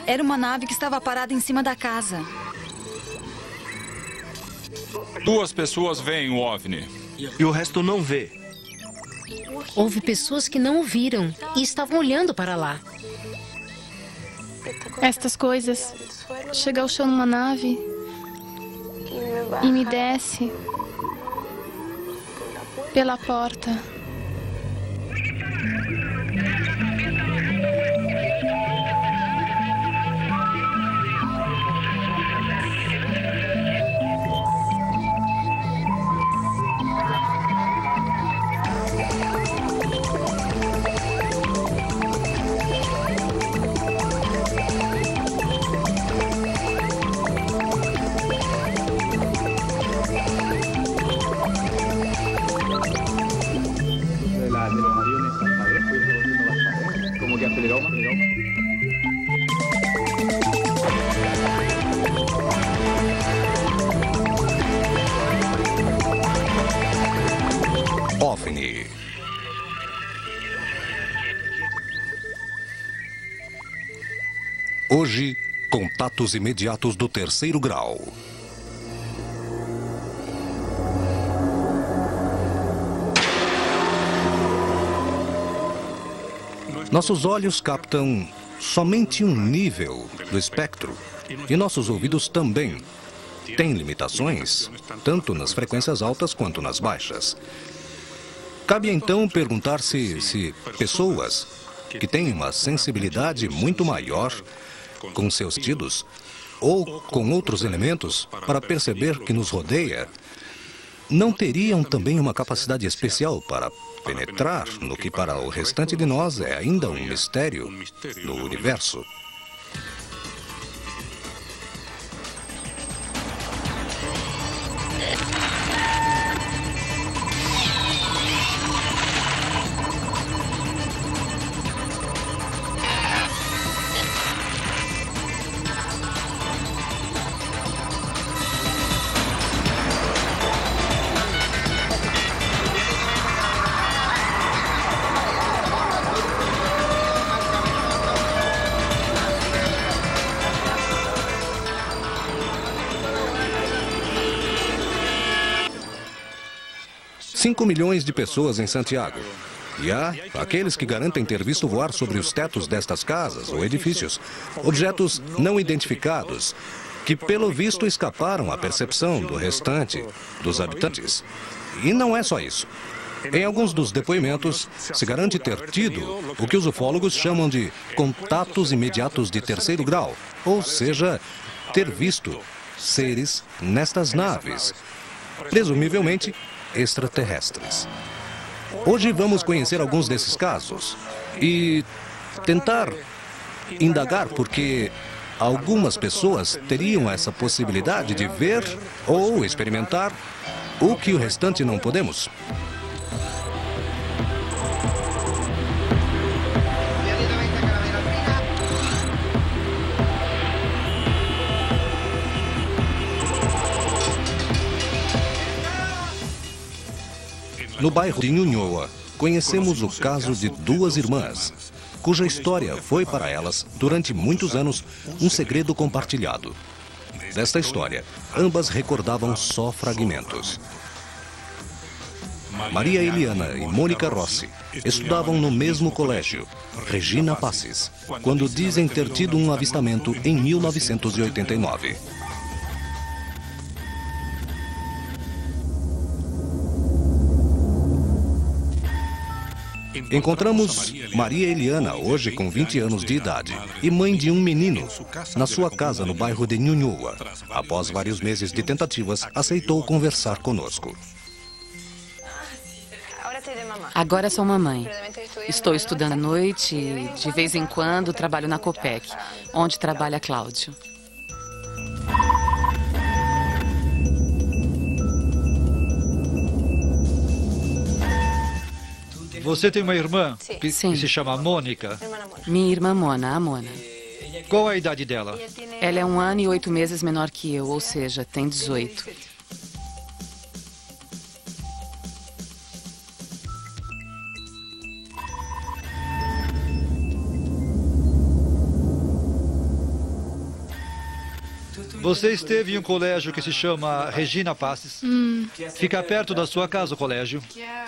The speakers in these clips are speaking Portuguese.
Era uma nave que estava parada em cima da casa. 2 pessoas veem o OVNI. E o resto não vê. Houve pessoas que não o viram e estavam olhando para lá. Estas coisas. Chega ao chão numa nave e me desce pela porta. OVNI. Hoje, contatos imediatos do 3º grau. Nossos olhos captam somente um nível do espectro e nossos ouvidos também têm limitações, tanto nas frequências altas quanto nas baixas. Cabe então perguntar se pessoas que têm uma sensibilidade muito maior com seus sentidos ou com outros elementos para perceber que nos rodeia, não teriam também uma capacidade especial para penetrar no que para o restante de nós é ainda um mistério no universo. Cinco milhões de pessoas em Santiago. E há aqueles que garantem ter visto voar sobre os tetos destas casas ou edifícios objetos não identificados que, pelo visto, escaparam à percepção do restante dos habitantes. E não é só isso. Em alguns dos depoimentos, se garante ter tido o que os ufólogos chamam de contatos imediatos de 3º grau, ou seja, ter visto seres nestas naves, presumivelmente extraterrestres. Hoje vamos conhecer alguns desses casos e tentar indagar porque algumas pessoas teriam essa possibilidade de ver ou experimentar o que o restante não podemos. No bairro de Ñuñoa, conhecemos o caso de 2 irmãs, cuja história foi para elas, durante muitos anos, um segredo compartilhado. Desta história, ambas recordavam só fragmentos. Maria Eliana e Mônica Rossi estudavam no mesmo colégio, Regina Passes, quando dizem ter tido um avistamento em 1989. Encontramos Maria Eliana, hoje com 20 anos de idade, e mãe de um menino, na sua casa no bairro de Ñuñoa. Após vários meses de tentativas, aceitou conversar conosco. Agora sou mamãe. Estou estudando à noite e, de vez em quando, trabalho na Copec, onde trabalha Cláudio. Você tem uma irmã que Sim. se chama Mônica? Minha irmã Mona, a Mona. Qual a idade dela? Ela é 1 ano e 8 meses menor que eu, ou seja, tem 18. Você esteve em um colégio que se chama Regina Passes. Fica perto da sua casa o colégio.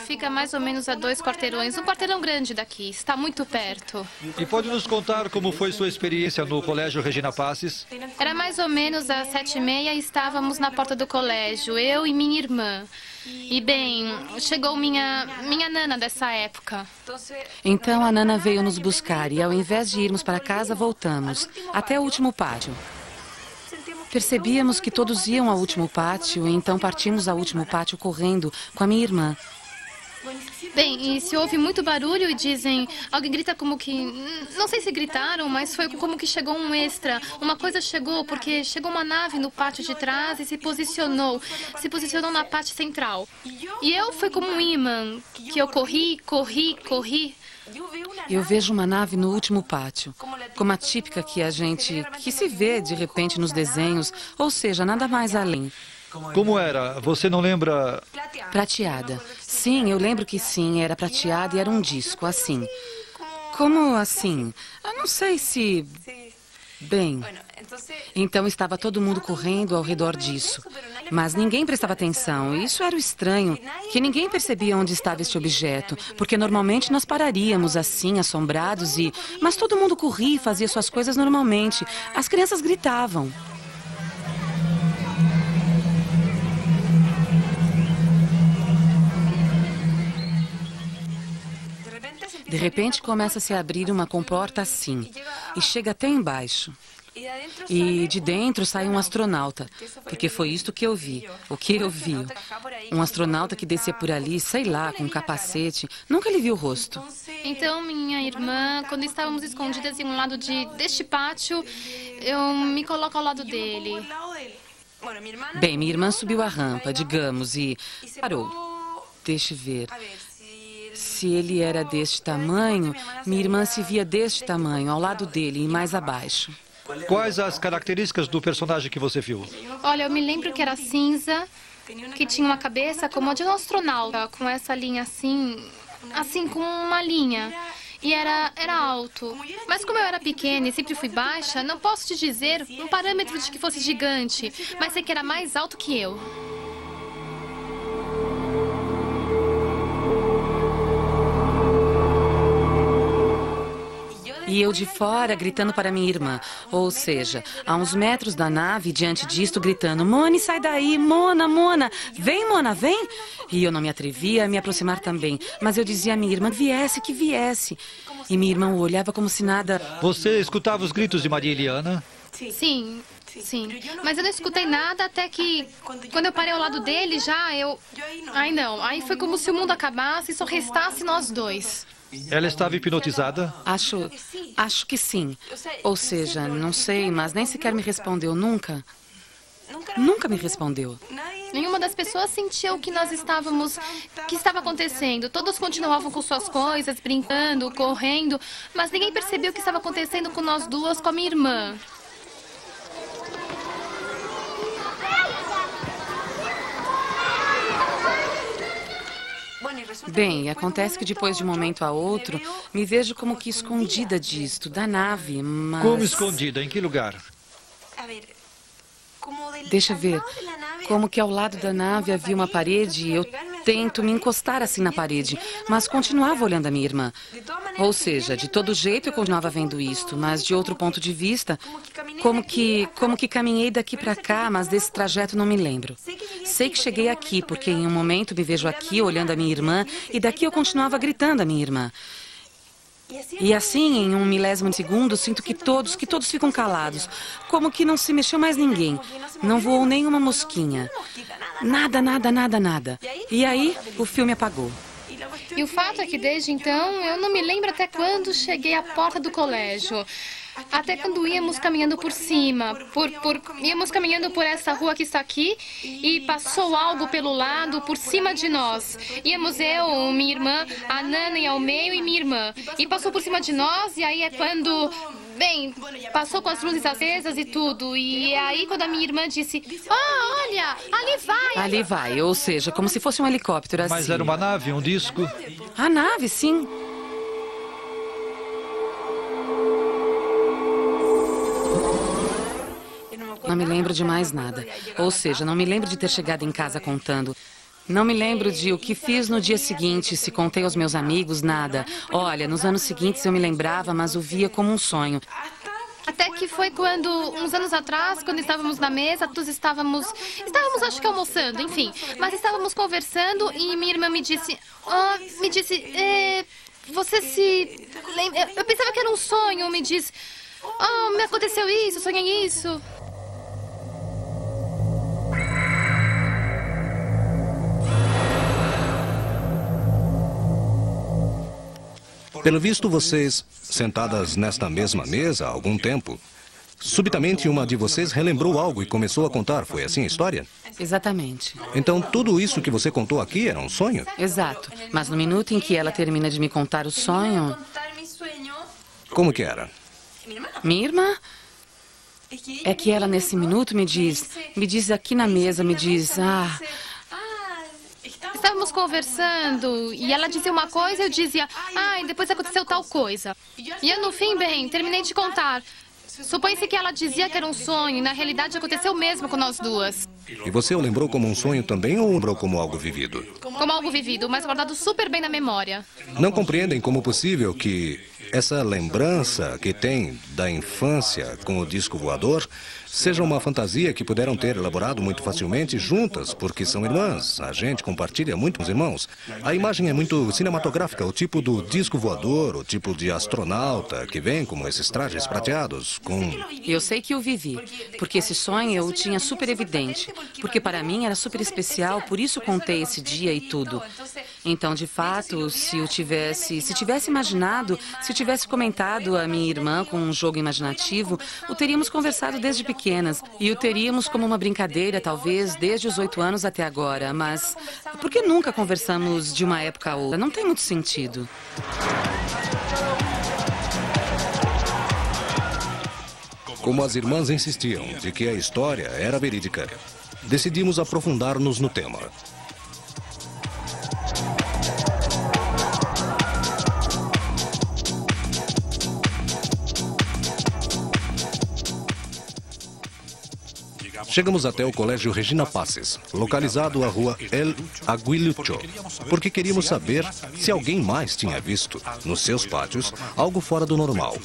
Fica mais ou menos a 2 quarteirões. Um quarteirão grande daqui. Está muito perto. E pode nos contar como foi sua experiência no colégio Regina Passes? Era mais ou menos às 7h30 e estávamos na porta do colégio, eu e minha irmã. E, bem, chegou minha nana dessa época. Então a Nana veio nos buscar e, ao invés de irmos para casa, voltamos até o último pátio. Percebíamos que todos iam ao último pátio, e então partimos ao último pátio correndo com a minha irmã. Bem, e se houve muito barulho e dizem... Alguém grita como que... Não sei se gritaram, mas foi como que chegou um extra. Uma coisa chegou, porque chegou uma nave no pátio de trás e se posicionou. Se posicionou na parte central. E eu fui como um imã, que eu corri. Eu vejo uma nave no último pátio, como a típica que se vê de repente nos desenhos, ou seja, nada mais além. Como era? Você não lembra? Prateada. Sim, eu lembro que sim, era prateada e era um disco, assim. Como assim? Eu não sei se... Bem, então estava todo mundo correndo ao redor disso. Mas ninguém prestava atenção. Isso era o estranho, que ninguém percebia onde estava este objeto. Porque normalmente nós pararíamos assim, assombrados, mas todo mundo corria e fazia suas coisas normalmente. As crianças gritavam. De repente começa a se abrir uma comporta assim, e chega até embaixo. E de dentro sai um astronauta, porque foi isto que eu vi, o que eu vi. Um astronauta que descia por ali, sei lá, com um capacete, nunca lhe vi o rosto. Então, minha irmã, quando estávamos escondidas em um lado deste pátio, eu me coloco ao lado dele. Bem, minha irmã subiu a rampa, digamos, e parou. Deixe ver. Se ele era deste tamanho, minha irmã se via deste tamanho, ao lado dele e mais abaixo. Quais as características do personagem que você viu? Olha, eu me lembro que era cinza, que tinha uma cabeça como a de um astronauta, com essa linha assim com uma linha. E era alto. Mas como eu era pequena e sempre fui baixa, não posso te dizer um parâmetro de que fosse gigante, mas sei que era mais alto que eu. E eu de fora, gritando para minha irmã. Ou seja, a uns metros da nave, diante disto, gritando: Mone, sai daí, Mona, vem, Mona, vem. E eu não me atrevia a me aproximar também. Mas eu dizia à minha irmã que viesse. E minha irmã olhava como se nada... Você escutava os gritos de Maria Eliana? Sim. Mas eu não escutei nada até que, quando eu parei ao lado dele, Aí foi como se o mundo acabasse e só restasse nós dois. Ela estava hipnotizada? Acho que sim. Ou seja, não sei, mas nem sequer me respondeu nunca. Nunca me respondeu. Nenhuma das pessoas sentiu que que estava acontecendo. Todos continuavam com suas coisas, brincando, correndo, mas ninguém percebeu o que estava acontecendo com nós duas, com a minha irmã. Bem, acontece que depois de um momento a outro, me vejo como que escondida disto, da nave, mas... Como escondida? Em que lugar? Deixa ver. Como que ao lado da nave havia uma parede e eu tento me encostar assim na parede, mas continuava olhando a minha irmã. Ou seja, de todo jeito eu continuava vendo isto, mas de outro ponto de vista, como que caminhei daqui para cá, mas desse trajeto não me lembro. Sei que cheguei aqui, porque em um momento me vejo aqui olhando a minha irmã e daqui eu continuava gritando a minha irmã. E assim, em um milésimo de segundo, sinto que todos ficam calados, como que não se mexeu mais ninguém. Não voou nenhuma mosquinha. Nada. E aí, o filme apagou. E o fato é que desde então, eu não me lembro até quando cheguei à porta do colégio. Até quando íamos caminhando por cima, íamos caminhando por essa rua que está aqui e passou algo pelo lado, por cima de nós. Íamos eu, minha irmã, a Nana ia ao meio e minha irmã. E passou por cima de nós e aí é quando... Bem, passou com as luzes acesas e tudo. E aí quando a minha irmã disse: olha, ali vai. Ali vai, ou seja, como se fosse um helicóptero assim. Mas era uma nave, um disco? A nave, sim. Não me lembro de mais nada. Ou seja, não me lembro de ter chegado em casa contando. Não me lembro de o que fiz no dia seguinte, se contei aos meus amigos, nada. Olha, nos anos seguintes eu me lembrava, mas o via como um sonho. Até que foi quando, uns anos atrás, quando estávamos na mesa, todos estávamos acho que almoçando, enfim. Mas estávamos conversando e minha irmã me disse, você se lembra? Eu pensava que era um sonho, me disse, me aconteceu isso, sonhei isso. Pelo visto, vocês, sentadas nesta mesma mesa há algum tempo, subitamente uma de vocês relembrou algo e começou a contar. Foi assim a história? Exatamente. Então, tudo isso que você contou aqui era um sonho? Exato. Mas no minuto em que ela termina de me contar o sonho... Como que era? Minha irmã? É que ela, nesse minuto, me diz aqui na mesa, me diz... Estávamos conversando e ela dizia uma coisa e eu dizia, e depois aconteceu tal coisa. E eu, no fim, terminei de contar. Supõe-se que ela dizia que era um sonho e, na realidade, aconteceu mesmo com nós duas. E você o lembrou como um sonho também ou lembrou como algo vivido? Como algo vivido, mas guardado super bem na memória. Não compreendem como possível que essa lembrança que tem da infância com o disco voador seja uma fantasia que puderam ter elaborado muito facilmente juntas, porque são irmãs. A gente compartilha muito com os irmãos. A imagem é muito cinematográfica, o tipo do disco voador, o tipo de astronauta que vem com esses trajes prateados, com... Eu sei que eu vivi, porque esse sonho eu o tinha super evidente, porque para mim era super especial, por isso contei esse dia e tudo. Então, de fato, se tivesse imaginado, se eu tivesse comentado a minha irmã com um jogo imaginativo, o teríamos conversado desde pequenas. E o teríamos como uma brincadeira, talvez, desde os 8 anos até agora. Mas por que nunca conversamos de uma época a outra? Não tem muito sentido. Como as irmãs insistiam de que a história era verídica, decidimos aprofundar-nos no tema. Chegamos até o Colégio Regina Passes, localizado à rua El Aguilucho, porque queríamos saber se alguém mais tinha visto, nos seus pátios, algo fora do normal.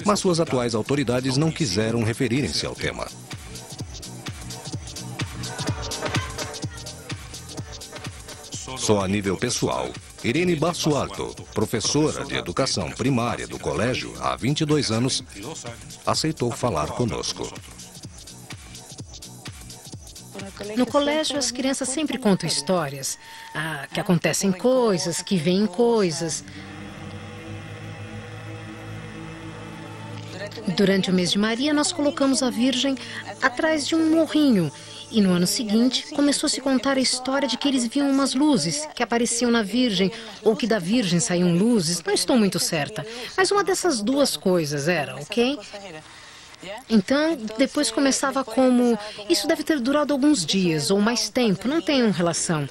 Mas suas atuais autoridades não quiseram referirem-se ao tema. Só a nível pessoal, Irene Basualto, professora de educação primária do colégio há 22 anos, aceitou falar conosco. No colégio, as crianças sempre contam histórias, que acontecem coisas, que veem coisas. Durante o mês de Maria, nós colocamos a Virgem atrás de um morrinho. E no ano seguinte, começou a se contar a história de que eles viam umas luzes que apareciam na Virgem, ou que da Virgem saíam luzes, não estou muito certa. Mas uma dessas duas coisas era, ok? Então, depois começava como... Isso deve ter durado alguns dias ou mais tempo, não tem relação.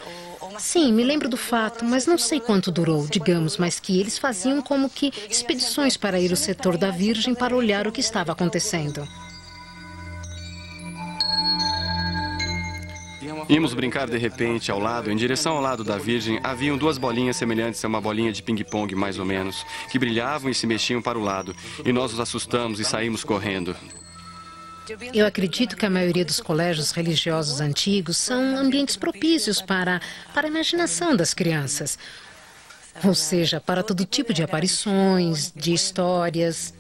Sim, me lembro do fato, mas não sei quanto durou, digamos, mas que eles faziam como que expedições para ir ao setor da Virgem para olhar o que estava acontecendo. Íamos brincar de repente ao lado, em direção ao lado da Virgem, haviam duas bolinhas semelhantes a uma bolinha de ping-pong, mais ou menos, que brilhavam e se mexiam para o lado. E nós os assustamos e saímos correndo. Eu acredito que a maioria dos colégios religiosos antigos são ambientes propícios para a imaginação das crianças. Ou seja, para todo tipo de aparições, de histórias.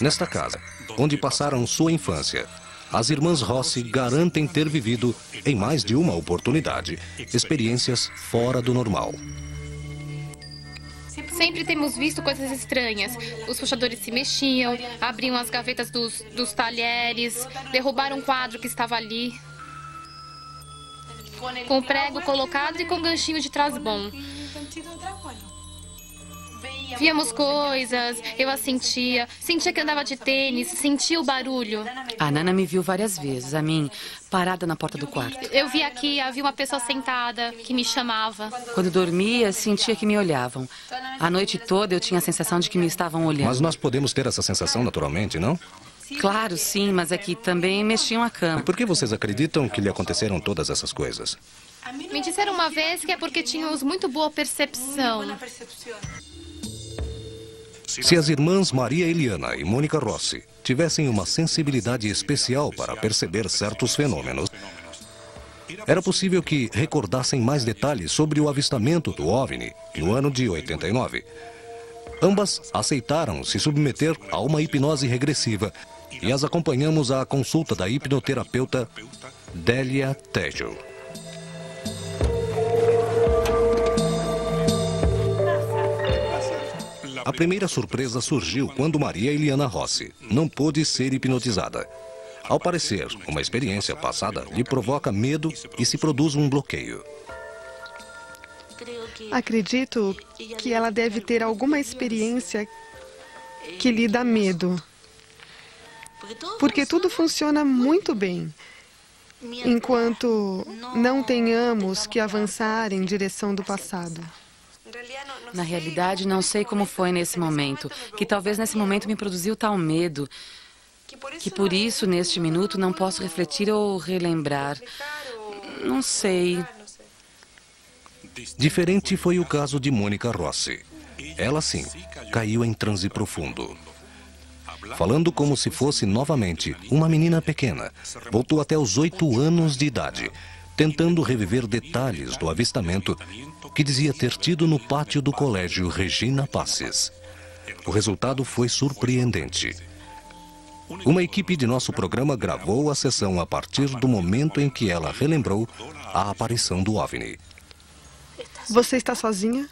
Nesta casa, onde passaram sua infância, as irmãs Rossi garantem ter vivido, em mais de uma oportunidade, experiências fora do normal. Sempre temos visto coisas estranhas. Os puxadores se mexiam, abriam as gavetas dos talheres, derrubaram um quadro que estava ali, com prego colocado e com ganchinho de trás bom. Víamos coisas, eu as sentia que andava de tênis, sentia o barulho. A Nana me viu várias vezes, a mim, parada na porta do quarto. Eu vi aqui, havia uma pessoa sentada que me chamava. Quando dormia, sentia que me olhavam. A noite toda eu tinha a sensação de que me estavam olhando. Mas nós podemos ter essa sensação naturalmente, não? Claro, sim, mas é que também mexiam a cama. E por que vocês acreditam que lhe aconteceram todas essas coisas? Me disseram uma vez que é porque tínhamos muito boa percepção. Se as irmãs Maria Eliana e Mônica Rossi tivessem uma sensibilidade especial para perceber certos fenômenos, era possível que recordassem mais detalhes sobre o avistamento do OVNI no ano de 89. Ambas aceitaram se submeter a uma hipnose regressiva e as acompanhamos à consulta da hipnoterapeuta Délia Tejo. A primeira surpresa surgiu quando Maria Eliana Rossi não pôde ser hipnotizada. Ao parecer, uma experiência passada lhe provoca medo e se produz um bloqueio. Acredito que ela deve ter alguma experiência que lhe dá medo. Porque tudo funciona muito bem, enquanto não tenhamos que avançar em direção do passado. Na realidade, não sei como foi nesse momento, que talvez nesse momento me produziu tal medo, que por isso, neste minuto, não posso refletir ou relembrar. Não sei. Diferente foi o caso de Mônica Rossi. Ela, sim, caiu em transe profundo. Falando como se fosse novamente uma menina pequena, voltou até os 8 anos de idade, tentando reviver detalhes do avistamento que dizia ter tido no pátio do colégio Regina Passes. O resultado foi surpreendente. Uma equipe de nosso programa gravou a sessão a partir do momento em que ela relembrou a aparição do OVNI. Você está sozinha?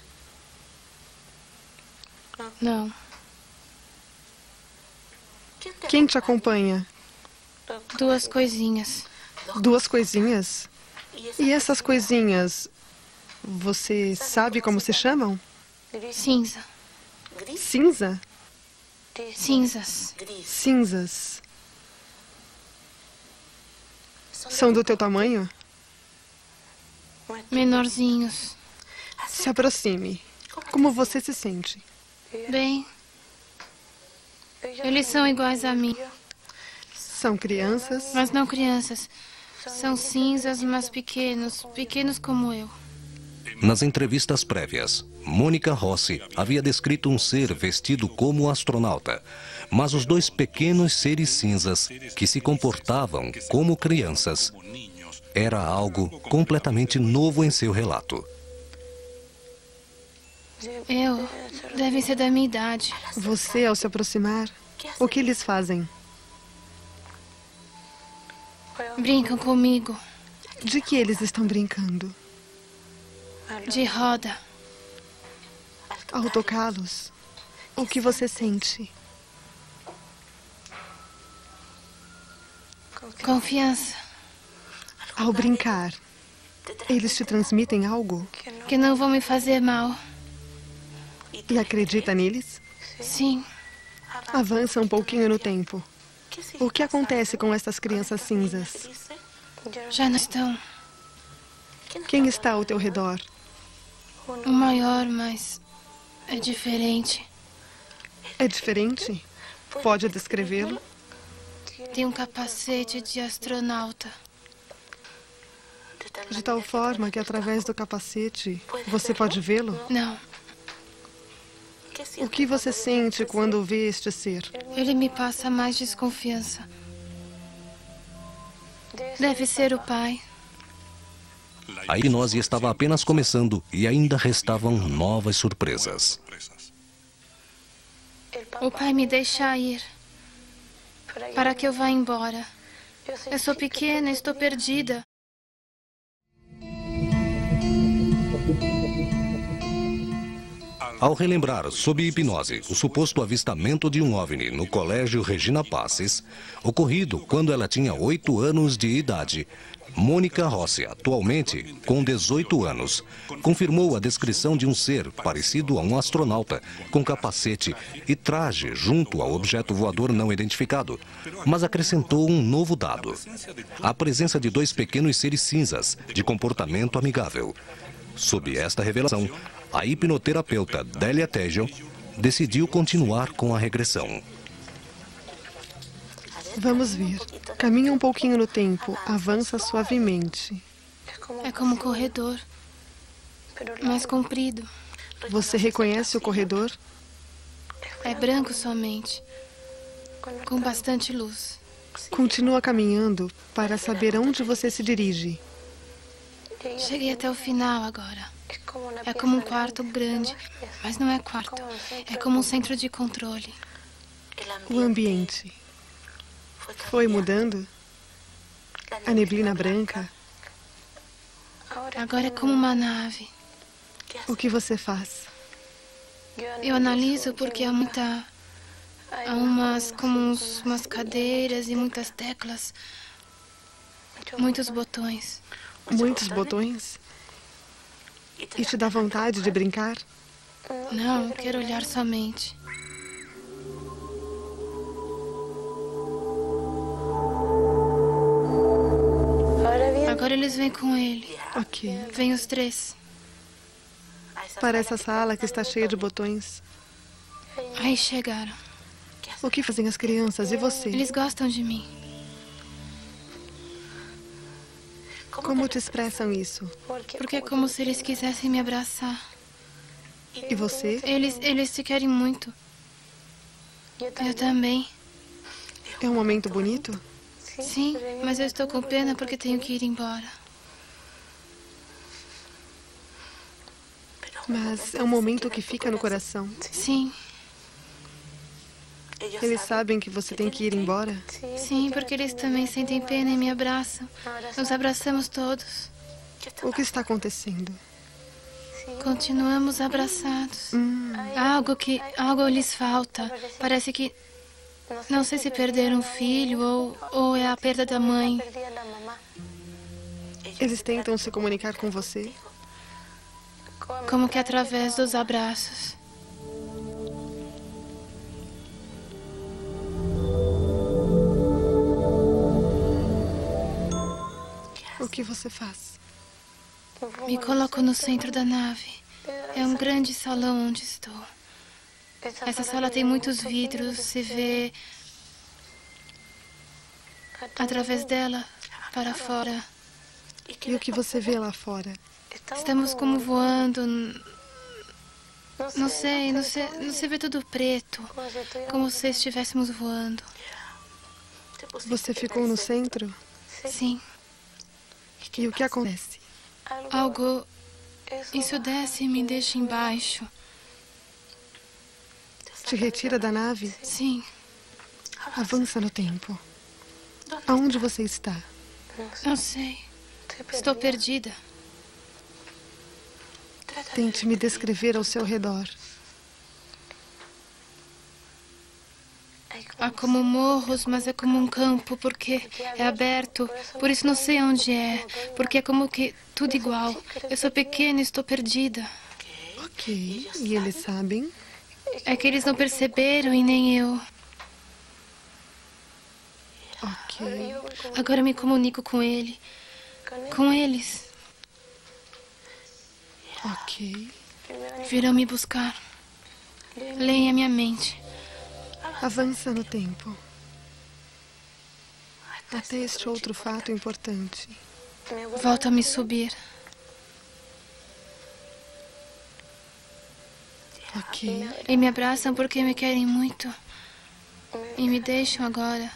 Não. Quem te acompanha? 2 coisinhas. 2 coisinhas? E essas coisinhas, você sabe como se chamam? Cinza. Cinza? Cinzas. Cinzas. São do teu tamanho? Menorzinhos. Se aproxime. Como você se sente? Bem, eles são iguais a mim. São crianças? Mas não crianças. São cinzas, mas pequenos. Pequenos como eu. Nas entrevistas prévias, Mônica Rossi havia descrito um ser vestido como astronauta, mas os 2 pequenos seres cinzas, que se comportavam como crianças, era algo completamente novo em seu relato. Devem ser da minha idade. Você, ao se aproximar, o que eles fazem? Brincam comigo. De que eles estão brincando? De roda. Ao tocá-los, o que você sente? Confiança. Ao brincar, eles te transmitem algo? Que não vão me fazer mal. E acredita neles? Sim. Avança um pouquinho no tempo. O que acontece com essas crianças cinzas? Já não estão. Quem está ao teu redor? O maior, mas é diferente. É diferente? Pode descrevê-lo? Tem um capacete de astronauta. De tal forma que através do capacete você pode vê-lo? Não. O que você sente quando vê este ser? Ele me passa mais desconfiança. Deve ser o pai. A hipnose estava apenas começando e ainda restavam novas surpresas. O pai me deixa ir. Para que eu vá embora. Eu sou pequena, estou perdida. Ao relembrar, sob hipnose, o suposto avistamento de um OVNI no colégio Regina Passes, ocorrido quando ela tinha 8 anos de idade, Mônica Rossi, atualmente com 18 anos, confirmou a descrição de um ser parecido a um astronauta, com capacete e traje junto ao objeto voador não identificado, mas acrescentou um novo dado: a presença de 2 pequenos seres cinzas, de comportamento amigável. Sob esta revelação, a hipnoterapeuta Délia Tejo decidiu continuar com a regressão. Vamos ver. Caminha um pouquinho no tempo. Avança suavemente. É como um corredor, mais comprido. Você reconhece o corredor? É branco somente, com bastante luz. Continua caminhando para saber aonde você se dirige. Cheguei até o final agora. É como um quarto grande, mas não é quarto. É como um centro de controle. O ambiente foi mudando? A neblina branca? Agora é como uma nave. O que você faz? Eu analiso porque há umas cadeiras e muitas teclas, muitos botões. Muitos botões? E te dá vontade de brincar? Não, quero olhar somente. Agora eles vêm com ele. Ok. Vêm os 3. Para essa sala que está cheia de botões. Aí chegaram. O que fazem as crianças e você? Eles gostam de mim. Como te expressam isso? Porque é como se eles quisessem me abraçar. E você? Eles te querem muito. Eu também. É um momento bonito? Sim, mas eu estou com pena porque tenho que ir embora. Mas é um momento que fica no coração. Sim. Eles sabem que você tem que ir embora? Sim, porque eles também sentem pena e me abraçam. Nos abraçamos todos. O que está acontecendo? Continuamos abraçados. Algo lhes falta. Parece que... Não sei se perderam um filho ou é a perda da mãe. Eles tentam se comunicar com você? Como que através dos abraços. O que você faz? Me coloco no centro da nave. É um grande salão onde estou. Essa sala tem muitos vidros, se vê através dela para fora. E o que você vê lá fora? Estamos como voando. Não sei, você vê tudo preto, como se estivéssemos voando. Você ficou no centro? Sim. E o que acontece? Algo... Isso desce e me deixa embaixo. Te retira da nave? Sim. Avança no tempo. Aonde você está? Não sei. Estou perdida. Tente me descrever ao seu redor. Há como morros, mas é como um campo, porque é aberto. Por isso não sei onde é, porque é como que tudo igual. Eu sou pequena e estou perdida. Ok. E eles sabem? É que eles não perceberam e nem eu. Ok. Agora me comunico com ele. Com eles. Ok. Virão me buscar. Leem a minha mente. Avança no tempo. Até este outro fato importante. Volta a me subir. Ok. E me abraçam porque me querem muito. E me deixam agora.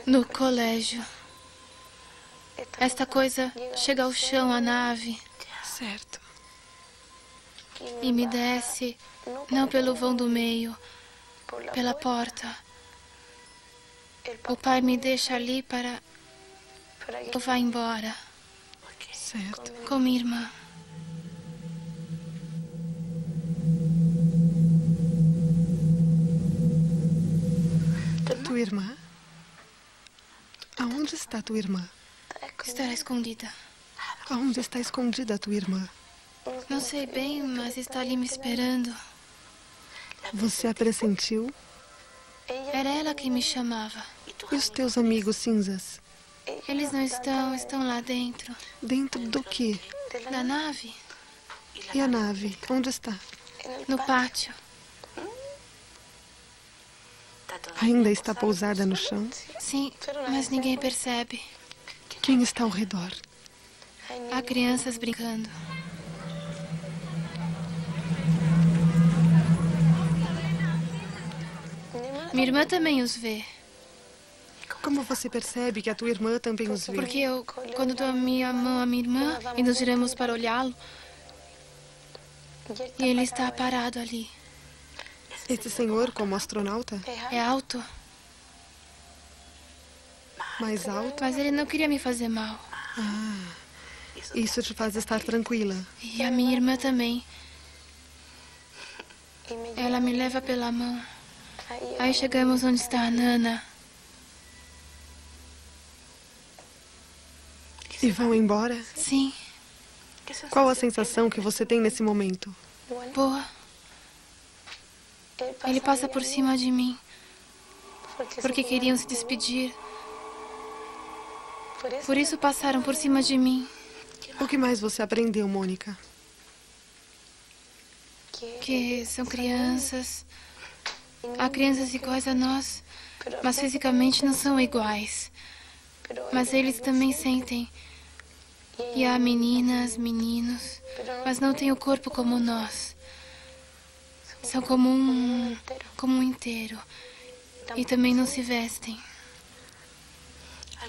No colégio. Esta coisa chega ao chão, a nave. Certo. E me desce, não pelo vão do meio, pela porta. O pai me deixa ali para eu vá embora. Certo. Com minha irmã. Tua irmã? Aonde está tua irmã? Estará escondida. Aonde está escondida a tua irmã? Não sei bem, mas está ali me esperando. Você a pressentiu? Era ela quem me chamava. E os teus amigos cinzas? Eles não estão lá dentro. Dentro do quê? Da nave? E a nave? Onde está? No pátio. Ainda está pousada no chão? Sim, mas ninguém percebe. Quem está ao redor? Há crianças brincando. Minha irmã também os vê. Como você percebe que a tua irmã também os vê? Porque eu, quando dou a minha mão à minha irmã e nos giramos para olhá-lo, e ele está parado ali. Esse senhor, como astronauta? É alto. Mais alto? Mas ele não queria me fazer mal. Ah, isso te faz estar tranquila. E a minha irmã também. Ela me leva pela mão. Aí chegamos onde está a Nana. E vão embora? Sim. Qual a sensação que você tem nesse momento? Boa. Ele passa por cima de mim. Porque queriam se despedir. Por isso passaram por cima de mim. O que mais você aprendeu, Mônica? Que são crianças. Há crianças iguais a nós, mas fisicamente não são iguais. Mas eles também sentem. E há meninas, meninos, mas não têm o corpo como nós. São como um inteiro. E também não se vestem.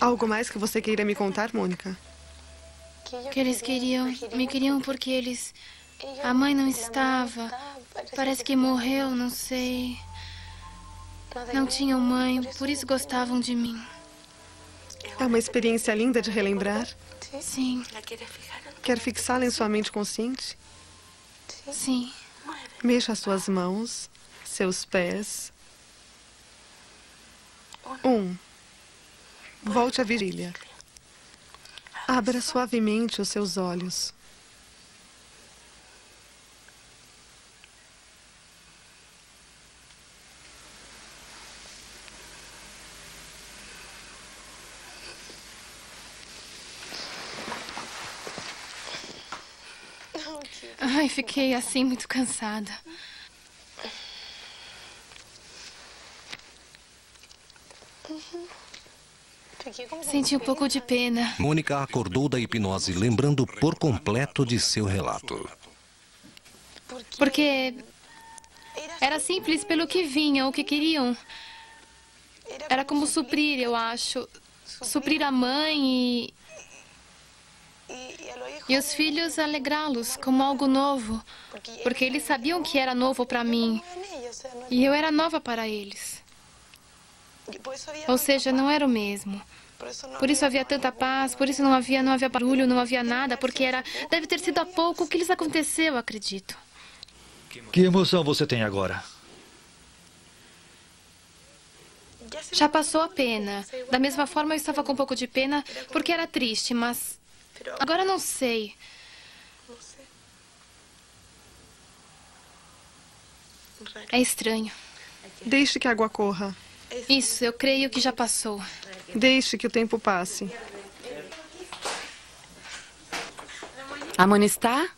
Algo mais que você queira me contar, Mônica? Que eles me queriam porque eles... A mãe não estava. Parece que morreu, não sei. Não tinham mãe, por isso gostavam de mim. É uma experiência linda de relembrar? Sim. Quer fixá-la em sua mente consciente? Sim. Mexa suas mãos, seus pés. 1. Volte à vigília. Abra suavemente os seus olhos. Ai, fiquei assim muito cansada. Senti um pouco de pena. Mônica acordou da hipnose, lembrando por completo de seu relato. Porque era simples pelo que vinham, o que queriam. Era como suprir, eu acho. Suprir a mãe e os filhos alegrá-los como algo novo. Porque eles sabiam que era novo para mim. E eu era nova para eles. Ou seja, não era o mesmo. Por isso havia tanta paz, por isso não havia barulho, não havia nada, porque deve ter sido há pouco que lhes aconteceu, acredito. Que emoção você tem agora? Já passou a pena. Da mesma forma, eu estava com um pouco de pena porque era triste, mas agora não sei. É estranho. Deixe que a água corra. Isso, eu creio que já passou. Deixe que o tempo passe. A Mona está?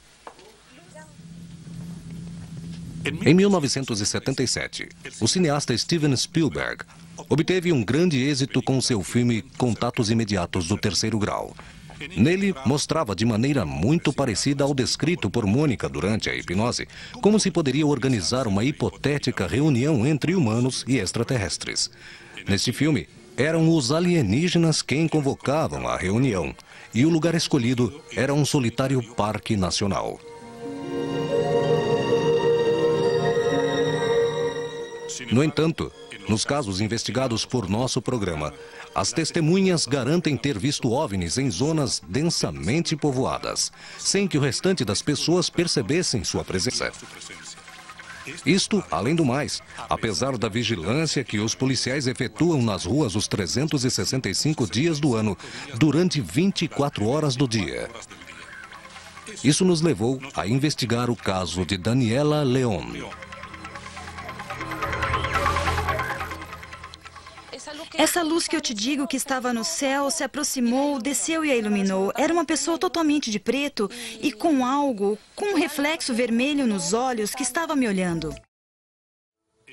Em 1977, o cineasta Steven Spielberg obteve um grande êxito com seu filme Contatos Imediatos do Terceiro Grau. Nele, mostrava de maneira muito parecida ao descrito por Mônica durante a hipnose, como se poderia organizar uma hipotética reunião entre humanos e extraterrestres. Nesse filme, eram os alienígenas quem convocavam a reunião, e o lugar escolhido era um solitário parque nacional. No entanto, nos casos investigados por nosso programa, as testemunhas garantem ter visto OVNIs em zonas densamente povoadas, sem que o restante das pessoas percebessem sua presença. Isto, além do mais, apesar da vigilância que os policiais efetuam nas ruas os 365 dias do ano, durante 24 horas do dia. Isso nos levou a investigar o caso de Daniela León. Essa luz que eu te digo que estava no céu se aproximou, desceu e a iluminou. Era uma pessoa totalmente de preto e com um reflexo vermelho nos olhos que estava me olhando.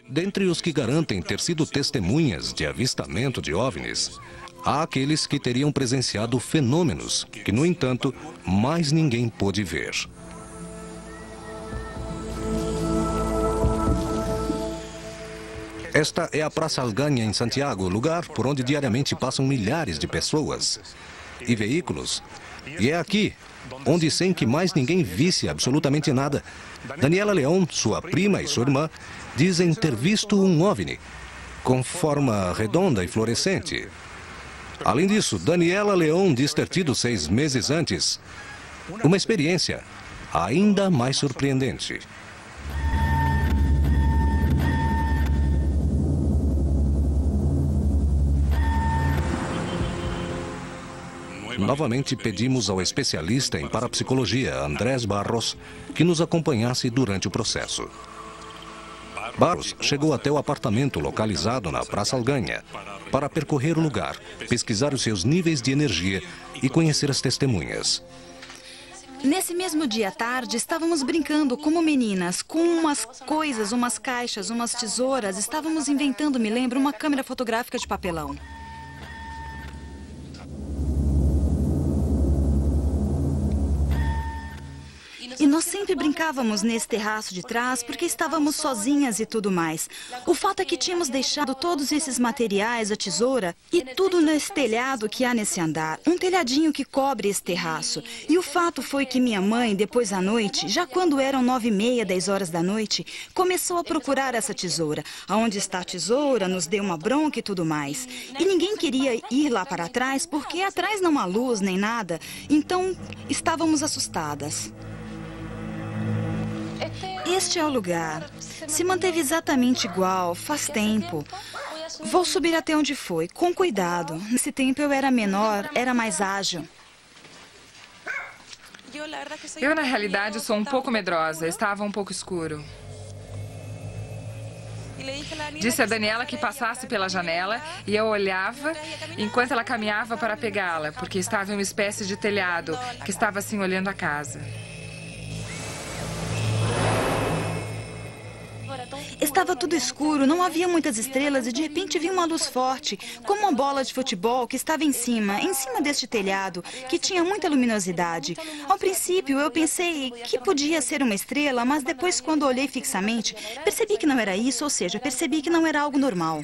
Dentre os que garantem ter sido testemunhas de avistamento de OVNIs, há aqueles que teriam presenciado fenômenos que, no entanto, mais ninguém pôde ver. Esta é a Praça Algaña, em Santiago, lugar por onde diariamente passam milhares de pessoas e veículos. E é aqui, onde sem que mais ninguém visse absolutamente nada, Daniela León, sua prima e sua irmã, dizem ter visto um OVNI, com forma redonda e fluorescente. Além disso, Daniela León diz ter tido 6 meses antes uma experiência ainda mais surpreendente. Novamente pedimos ao especialista em parapsicologia, Andrés Barros, que nos acompanhasse durante o processo. Barros chegou até o apartamento localizado na Praça Algaña para percorrer o lugar, pesquisar os seus níveis de energia e conhecer as testemunhas. Nesse mesmo dia à tarde, estávamos brincando como meninas, com umas coisas, umas caixas, umas tesouras. Estávamos inventando, me lembro, uma câmera fotográfica de papelão. E nós sempre brincávamos nesse terraço de trás porque estávamos sozinhas e tudo mais. O fato é que tínhamos deixado todos esses materiais, a tesoura e tudo nesse telhado que há nesse andar. Um telhadinho que cobre esse terraço. E o fato foi que minha mãe, depois à noite, já quando eram 9h30, 10 horas da noite, começou a procurar essa tesoura. Aonde está a tesoura, nos deu uma bronca e tudo mais. E ninguém queria ir lá para trás porque atrás não há luz nem nada. Então, estávamos assustadas. Este é o lugar. Se manteve exatamente igual, faz tempo. Vou subir até onde foi, com cuidado. Nesse tempo eu era menor, era mais ágil. Eu, na realidade, sou um pouco medrosa. Estava um pouco escuro. Disse a Daniela que passasse pela janela e eu olhava enquanto ela caminhava para pegá-la, porque estava em uma espécie de telhado que estava assim olhando a casa. Estava tudo escuro, não havia muitas estrelas e de repente vi uma luz forte, como uma bola de futebol que estava em cima deste telhado, que tinha muita luminosidade. Ao princípio eu pensei que podia ser uma estrela, mas depois quando olhei fixamente, percebi que não era isso, ou seja, percebi que não era algo normal.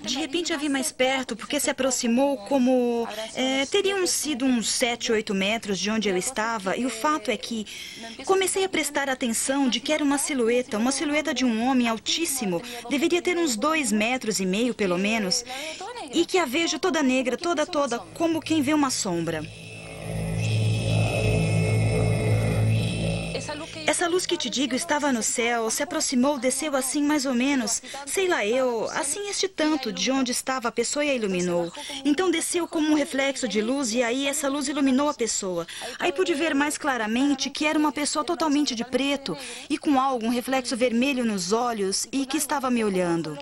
De repente a vi mais perto, porque se aproximou como... teriam sido uns 7, 8 metros de onde eu estava. E o fato é que comecei a prestar atenção de que era uma silhueta de um homem altíssimo. Deveria ter uns 2,5 metros pelo menos. E que a vejo toda negra, toda, como quem vê uma sombra. Essa luz que te digo estava no céu, se aproximou, desceu assim mais ou menos, sei lá eu, assim este tanto de onde estava a pessoa e a iluminou. Então desceu como um reflexo de luz e aí essa luz iluminou a pessoa. Aí pude ver mais claramente que era uma pessoa totalmente de preto e com um reflexo vermelho nos olhos e que estava me olhando.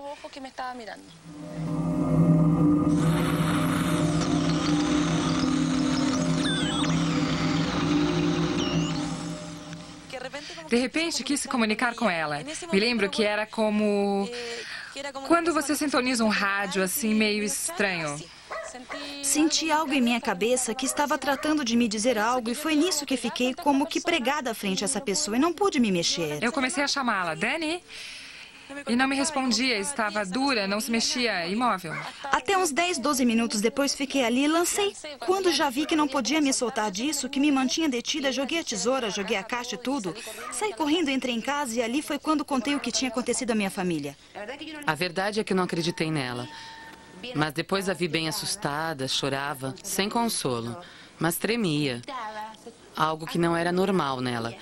De repente, quis se comunicar com ela. Me lembro que era como... quando você sintoniza um rádio, assim, meio estranho. Senti algo em minha cabeça que estava tratando de me dizer algo e foi nisso que fiquei como que pregada frente a essa pessoa e não pude me mexer. Eu comecei a chamá-la, Dani. E não me respondia, estava dura, não se mexia, imóvel. Até uns 10, 12 minutos depois fiquei ali e lancei. Quando já vi que não podia me soltar disso, que me mantinha detida, joguei a tesoura, joguei a caixa e tudo. Saí correndo, entrei em casa e ali foi quando contei o que tinha acontecido à minha família. A verdade é que eu não acreditei nela. Mas depois a vi bem assustada, chorava, sem consolo, mas tremia. Algo que não era normal nela.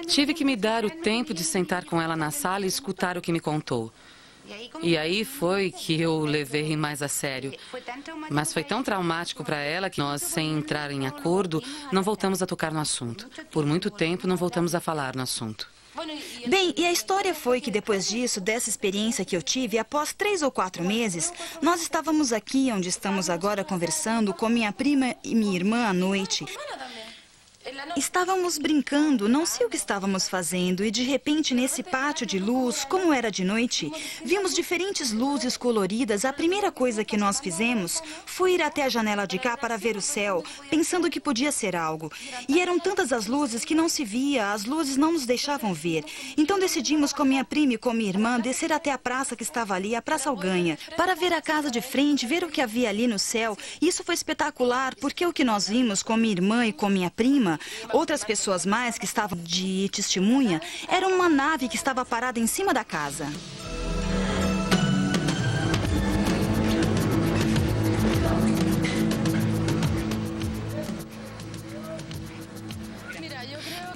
Tive que me dar o tempo de sentar com ela na sala e escutar o que me contou. E aí foi que eu levei mais a sério. Mas foi tão traumático para ela que nós, sem entrar em acordo, não voltamos a tocar no assunto. Por muito tempo não voltamos a falar no assunto. Bem, e a história foi que depois disso, dessa experiência que eu tive, após 3 ou 4 meses, nós estávamos aqui onde estamos agora conversando com minha prima e minha irmã à noite. Estávamos brincando, não sei o que estávamos fazendo, e de repente nesse pátio de luz, como era de noite, vimos diferentes luzes coloridas. A primeira coisa que nós fizemos foi ir até a janela de cá para ver o céu, pensando que podia ser algo. E eram tantas as luzes que não se via, as luzes não nos deixavam ver. Então decidimos com minha prima e com minha irmã descer até a praça que estava ali, a Praça Alganha, para ver a casa de frente, ver o que havia ali no céu. Isso foi espetacular, porque o que nós vimos com minha irmã e com minha prima, outras pessoas mais que estavam de testemunha, era uma nave que estava parada em cima da casa.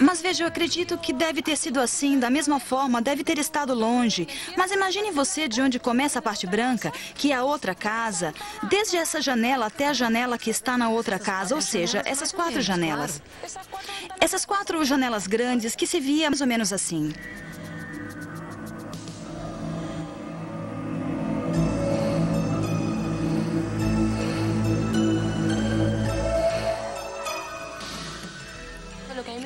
Mas veja, eu acredito que deve ter sido assim, da mesma forma, deve ter estado longe. Mas imagine você de onde começa a parte branca, que é a outra casa, desde essa janela até a janela que está na outra casa, ou seja, essas 4 janelas. Essas 4 janelas grandes que se via mais ou menos assim.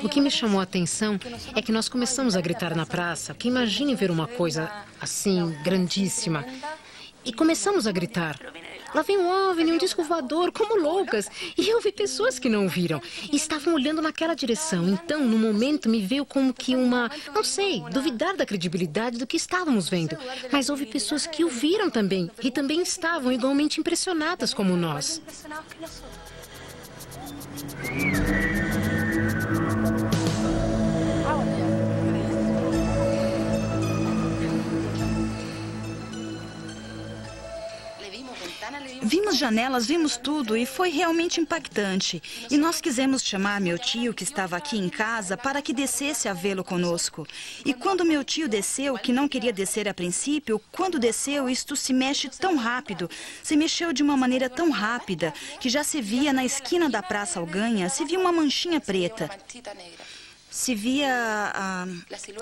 O que me chamou a atenção é que nós começamos a gritar na praça, que imagine ver uma coisa assim, grandíssima. E começamos a gritar. Lá vem um OVNI, um disco voador, como loucas. E eu vi pessoas que não viram e estavam olhando naquela direção. Então, no momento, me veio como que não sei, duvidar da credibilidade do que estávamos vendo. Mas houve pessoas que o viram também e também estavam igualmente impressionadas como nós. Vimos janelas, vimos tudo e foi realmente impactante. E nós quisemos chamar meu tio, que estava aqui em casa, para que descesse a vê-lo conosco. E quando meu tio desceu, que não queria descer a princípio, quando desceu, isto se mexe tão rápido, se mexeu de uma maneira tão rápida, que já se via na esquina da Praça Alganha, se via uma manchinha preta. Se via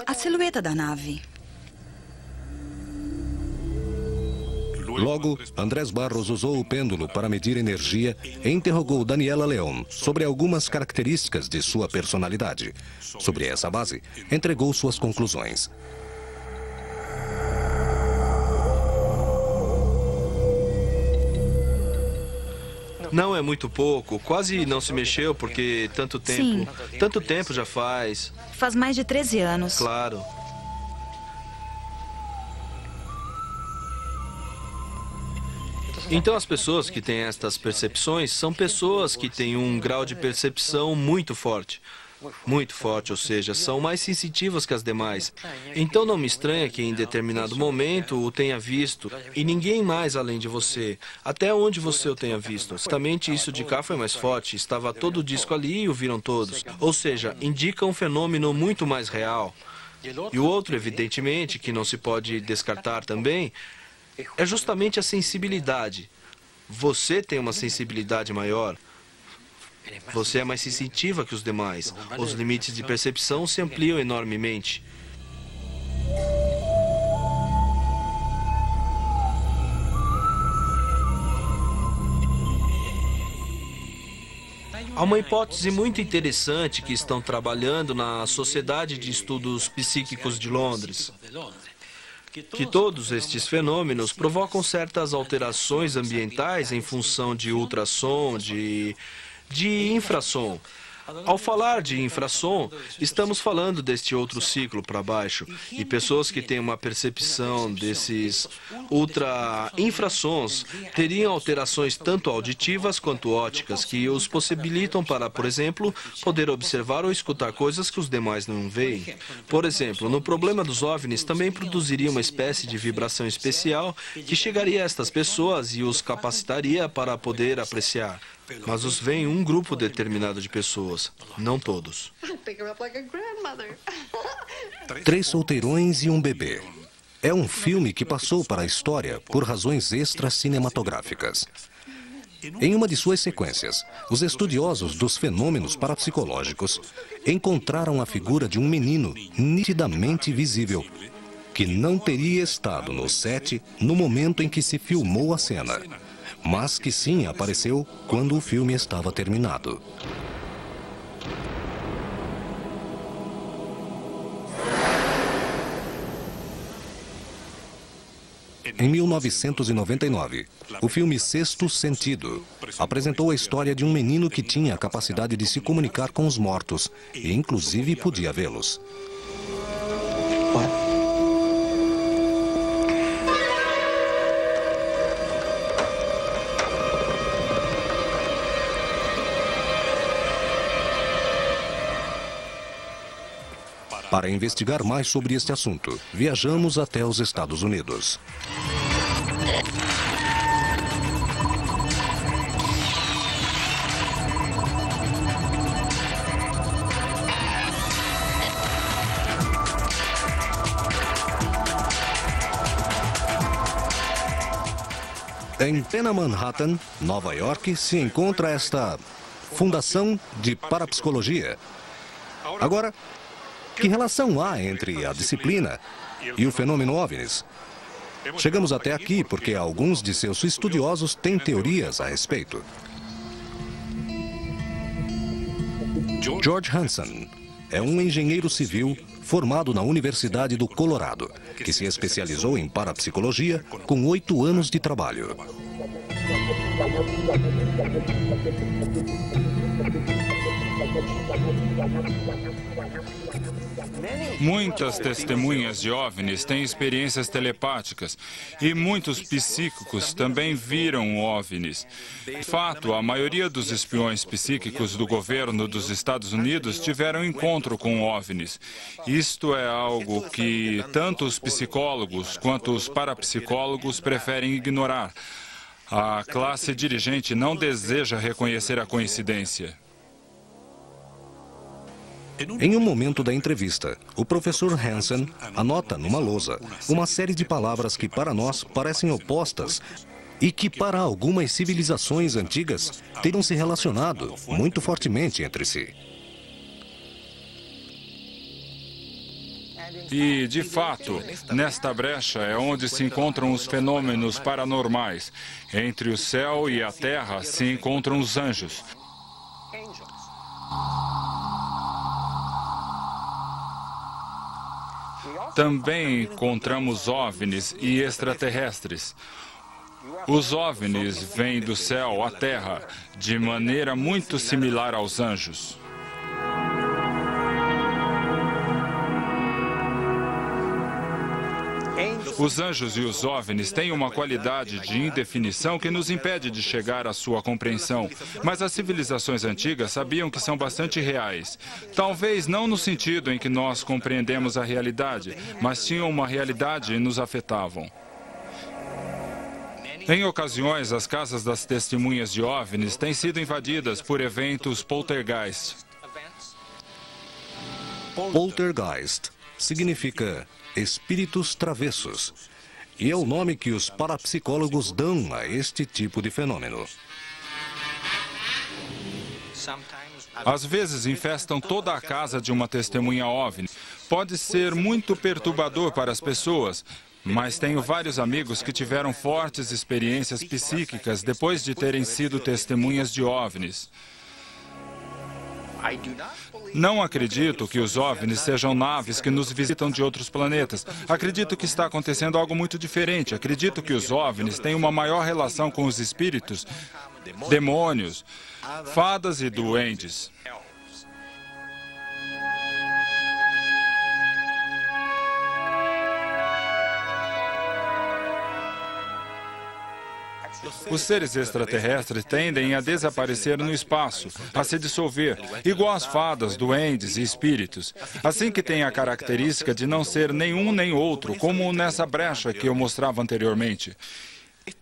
a silhueta da nave. Logo, Andrés Barros usou o pêndulo para medir energia e interrogou Daniela León sobre algumas características de sua personalidade. Sobre essa base, entregou suas conclusões. Não é muito pouco, quase não se mexeu porque tanto tempo. Sim. Tanto tempo já faz. Faz mais de 13 anos. Claro. Então as pessoas que têm estas percepções são pessoas que têm um grau de percepção muito forte. Muito forte, ou seja, são mais sensitivas que as demais. Então não me estranha que em determinado momento o tenha visto e ninguém mais além de você, até onde você o tenha visto. Exatamente isso de cá foi mais forte, estava todo o disco ali e o viram todos. Ou seja, indica um fenômeno muito mais real. E o outro, evidentemente, que não se pode descartar também, é justamente a sensibilidade. Você tem uma sensibilidade maior. Você é mais sensitiva que os demais. Os limites de percepção se ampliam enormemente. Há uma hipótese muito interessante que estão trabalhando na Sociedade de Estudos Psíquicos de Londres. Que todos estes fenômenos provocam certas alterações ambientais em função de ultrassom, de infrassom. Ao falar de infrassom, estamos falando deste outro ciclo para baixo. E pessoas que têm uma percepção desses ultra-infrassons teriam alterações tanto auditivas quanto ópticas que os possibilitam para, por exemplo, poder observar ou escutar coisas que os demais não veem. Por exemplo, no problema dos OVNIs também produziria uma espécie de vibração especial que chegaria a estas pessoas e os capacitaria para poder apreciar. Mas os vem um grupo determinado de pessoas, não todos. 3 solteirões e um bebê. É um filme que passou para a história por razões extracinematográficas. Em uma de suas sequências, os estudiosos dos fenômenos parapsicológicos encontraram a figura de um menino nitidamente visível, que não teria estado no set no momento em que se filmou a cena, mas que sim apareceu quando o filme estava terminado. Em 1999, o filme Sexto Sentido apresentou a história de um menino que tinha a capacidade de se comunicar com os mortos e inclusive podia vê-los. Para investigar mais sobre este assunto, viajamos até os Estados Unidos. Em plena Manhattan, Nova York, se encontra esta Fundação de Parapsicologia. Agora, que relação há entre a disciplina e o fenômeno OVNIs? Chegamos até aqui porque alguns de seus estudiosos têm teorias a respeito. George Hansen é um engenheiro civil formado na Universidade do Colorado, que se especializou em parapsicologia com 8 anos de trabalho. Muitas testemunhas de OVNIs têm experiências telepáticas e muitos psíquicos também viram OVNIs. De fato, a maioria dos espiões psíquicos do governo dos Estados Unidos tiveram encontro com OVNIs. Isto é algo que tanto os psicólogos quanto os parapsicólogos preferem ignorar. A classe dirigente não deseja reconhecer a coincidência. Em um momento da entrevista, o professor Hansen anota numa lousa uma série de palavras que para nós parecem opostas e que para algumas civilizações antigas teriam se relacionado muito fortemente entre si. E, de fato, nesta brecha é onde se encontram os fenômenos paranormais. Entre o céu e a terra se encontram os anjos. Também encontramos OVNIs e extraterrestres. Os OVNIs vêm do céu à terra de maneira muito similar aos anjos. Os anjos e os OVNIs têm uma qualidade de indefinição que nos impede de chegar à sua compreensão. Mas as civilizações antigas sabiam que são bastante reais. Talvez não no sentido em que nós compreendemos a realidade, mas tinham uma realidade e nos afetavam. Em ocasiões, as casas das testemunhas de OVNIs têm sido invadidas por eventos poltergeist. Poltergeist significa espíritos travessos, e é o nome que os parapsicólogos dão a este tipo de fenômeno. Às vezes infestam toda a casa de uma testemunha OVNI. Pode ser muito perturbador para as pessoas, mas tenho vários amigos que tiveram fortes experiências psíquicas depois de terem sido testemunhas de OVNIs. Não acredito que os OVNIs sejam naves que nos visitam de outros planetas. Acredito que está acontecendo algo muito diferente. Acredito que os OVNIs têm uma maior relação com os espíritos, demônios, fadas e duendes. Os seres extraterrestres tendem a desaparecer no espaço, a se dissolver, igual as fadas, duendes e espíritos. Assim que tem a característica de não ser nenhum nem outro, como nessa brecha que eu mostrava anteriormente.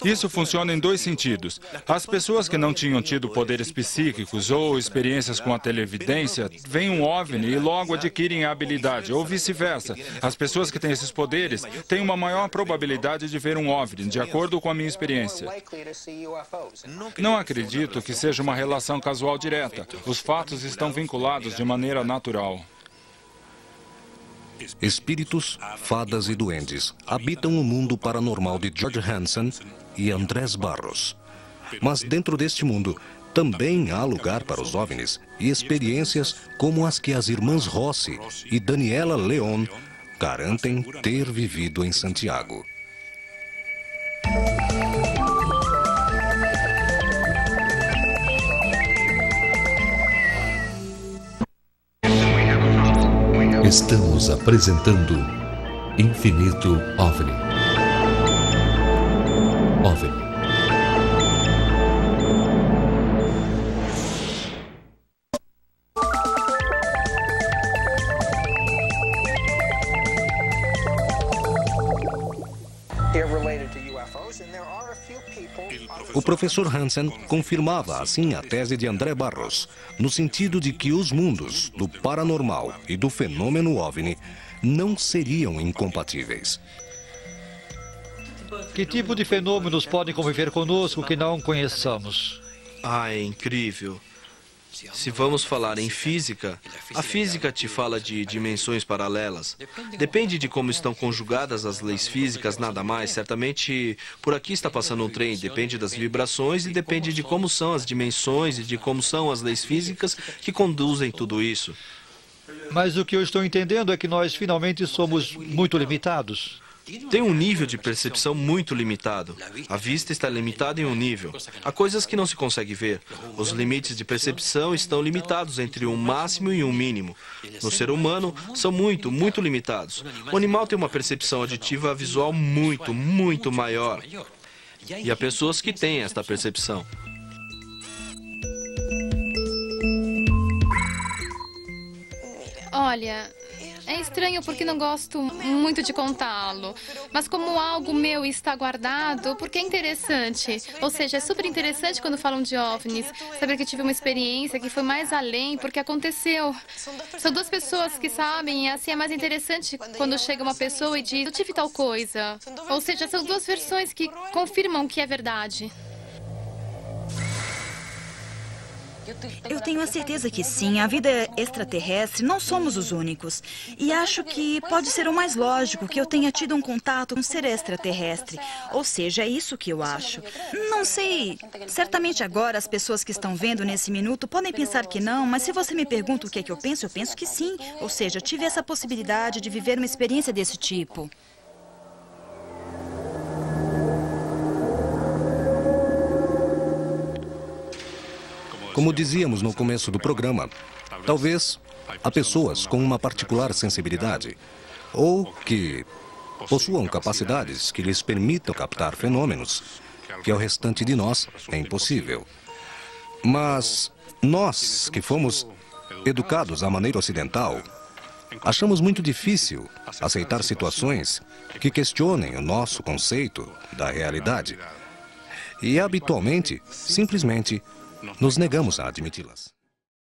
Isso funciona em dois sentidos. As pessoas que não tinham tido poderes psíquicos ou experiências com a televidência, veem um OVNI e logo adquirem a habilidade, ou vice-versa. As pessoas que têm esses poderes têm uma maior probabilidade de ver um OVNI, de acordo com a minha experiência. Não acredito que seja uma relação casual direta. Os fatos estão vinculados de maneira natural. Espíritos, fadas e duendes habitam o mundo paranormal de George Hansen e Andrés Barros. Mas dentro deste mundo também há lugar para os OVNIs e experiências como as que as irmãs Rossi e Daniela Leon garantem ter vivido em Santiago. Estamos apresentando Infinito OVNI. OVNI. O professor Hansen confirmava assim a tese de André Barros, no sentido de que os mundos do paranormal e do fenômeno OVNI não seriam incompatíveis. Que tipo de fenômenos podem conviver conosco que não conheçamos? É incrível. Se vamos falar em física, a física te fala de dimensões paralelas. Depende de como estão conjugadas as leis físicas, nada mais. Certamente, por aqui está passando um trem, depende das vibrações e depende de como são as dimensões e de como são as leis físicas que conduzem tudo isso. Mas o que eu estou entendendo é que nós finalmente somos muito limitados. Tem um nível de percepção muito limitado. A vista está limitada em um nível. Há coisas que não se consegue ver. Os limites de percepção estão limitados entre um máximo e um mínimo. No ser humano, são muito limitados. O animal tem uma percepção auditiva visual muito maior. E há pessoas que têm esta percepção. Olha, é estranho porque não gosto muito de contá-lo. Mas como algo meu está guardado, porque é interessante. Ou seja, é super interessante quando falam de OVNIs. Saber que tive uma experiência que foi mais além, porque aconteceu. São duas pessoas que sabem, e assim é mais interessante quando chega uma pessoa e diz, eu tive tal coisa. Ou seja, são duas versões que confirmam que é verdade. Eu tenho a certeza que sim, a vida extraterrestre não somos os únicos. E acho que pode ser o mais lógico que eu tenha tido um contato com um ser extraterrestre. Ou seja, é isso que eu acho. Não sei, certamente agora as pessoas que estão vendo nesse minuto podem pensar que não, mas se você me pergunta o que é que eu penso que sim. Ou seja, tive essa possibilidade de viver uma experiência desse tipo. Como dizíamos no começo do programa, talvez há pessoas com uma particular sensibilidade ou que possuam capacidades que lhes permitam captar fenômenos que ao restante de nós é impossível. Mas nós, que fomos educados à maneira ocidental, achamos muito difícil aceitar situações que questionem o nosso conceito da realidade. E habitualmente, simplesmente, nos negamos a admiti-las.